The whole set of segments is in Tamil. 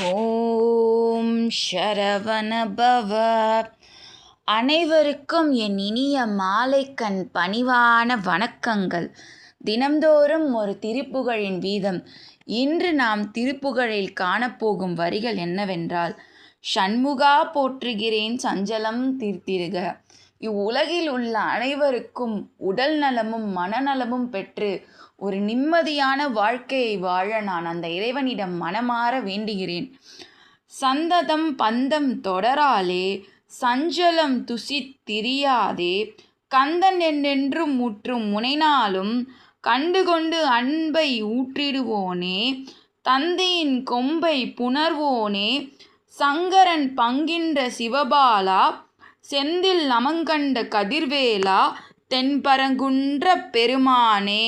ஓம் சரவணபவ. அனைவருக்கும் என் இனிய மாலைக்கண் பணிவான வணக்கங்கள். தினம்தோறும் ஒரு திருப்புகழின் வீதம். இன்று நாம் திருப்புகழில் காணப்போகும் வரிகள் என்னவென்றால், ஷண்முகா போற்றுகிறேன் சஞ்சலம் தீர்த்திடுக. இவ்வுலகில் உள்ள அனைவருக்கும் உடல் நலமும் மனநலமும் பெற்று ஒரு நிம்மதியான வாழ்க்கையை வாழ நான் அந்த இறைவனிடம் மனமாற வேண்டுகிறேன். சந்ததம் பந்தம் தொடராலே சஞ்சலம் துசித்திரியாதே கந்தன் என்றென்றும் முற்றும் முனைநாளும் கண்டுகொண்டு அன்பை ஊற்றிடுவோனே தந்தையின் கொம்பை புணர்வோனே சங்கரன் பங்கின்ற சிவபாலா செந்தில் நமங்கண்ட கதிர்வேலா தென்பரங்குன்ற பெருமானே.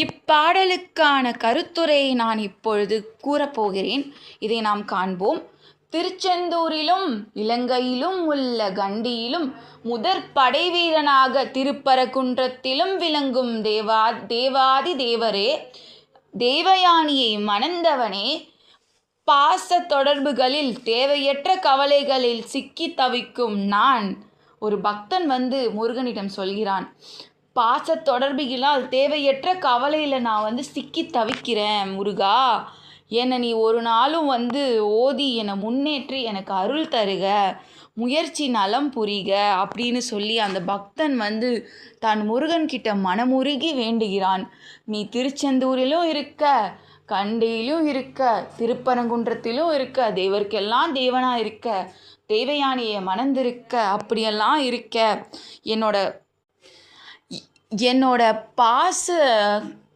இப்பாடலுக்கான கருத்துரையை நான் இப்பொழுது கூறப்போகிறேன். இதை நாம் காண்போம். திருச்செந்தூரிலும் இலங்கையிலும் உள்ள கண்டியிலும் முதற் படைவீரனாக திருப்பரங்குன்றத்திலும் விளங்கும் தேவாதி தேவரே, தேவயானியை மணந்தவனே, பாச தொடர்புகளில் தேவையற்ற கவலைகளில் சிக்கி தவிக்கும் நான். ஒரு பக்தன் முருகனிடம் சொல்கிறான், பாச தொடர்புகளால் தேவையற்ற கவலையில் நான் சிக்கி தவிக்கிறேன் முருகா, என்னை நீ ஒரு நாளும் ஓதி என்னை முன்னேற்றி எனக்கு அருள் தருக, முயற்சி நலம் புரிக அப்படின்னு சொல்லி அந்த பக்தன் தான் முருகன்கிட்ட மனமுருகி வேண்டுகிறான். நீ திருச்செந்தூரிலும் இருக்க, கண்டியிலும் இருக்க, திருப்பரங்குன்றத்திலும் இருக்க, தேவருக்கெல்லாம் தேவனாக இருக்க, தேவயானியை மணந்திருக்க, அப்படியெல்லாம் இருக்க, என்னோட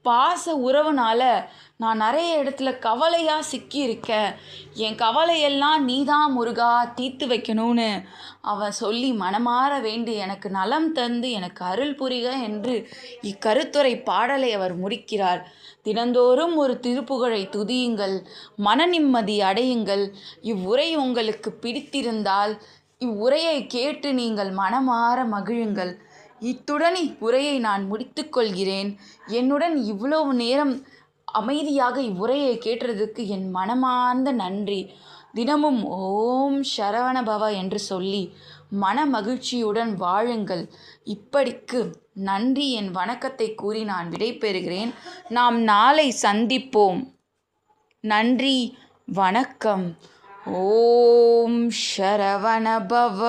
பாச உறவுனால் நான் நிறைய இடத்துல கவலையாக சிக்கியிருக்கேன். என் கவலையெல்லாம் நீதான் முருகா தீர்த்து வைக்கணும்னு அவன் சொல்லி மனமாற வேண்டி எனக்கு நலம் தந்து எனக்கு அருள் புரிக என்று இக்கருத்துரை பாடலை அவர் முடிக்கிறார். தினந்தோறும் ஒரு திருப்புகழை துதியுங்கள், மன நிம்மதி அடையுங்கள். இவ்வுரை உங்களுக்கு பிடித்திருந்தால் இவ்வுரையை கேட்டு நீங்கள் மனமாற மகிழுங்கள். இத்துடன் இவ்வுரையை நான் முடித்து கொள்கிறேன். என்னுடன் இவ்வளவு நேரம் அமைதியாக இவ்வுரையை கேட்டதுக்கு என் மனமார்ந்த நன்றி. தினமும் ஓம் சரவணபவ என்று சொல்லி மன மகிழ்ச்சியுடன் வாழுங்கள். இப்படிக்கு நன்றி, என் வணக்கத்தை கூறி நான் விடைபெறுகிறேன். நாம் நாளை சந்திப்போம். நன்றி, வணக்கம். ஓம் சரவணபவ.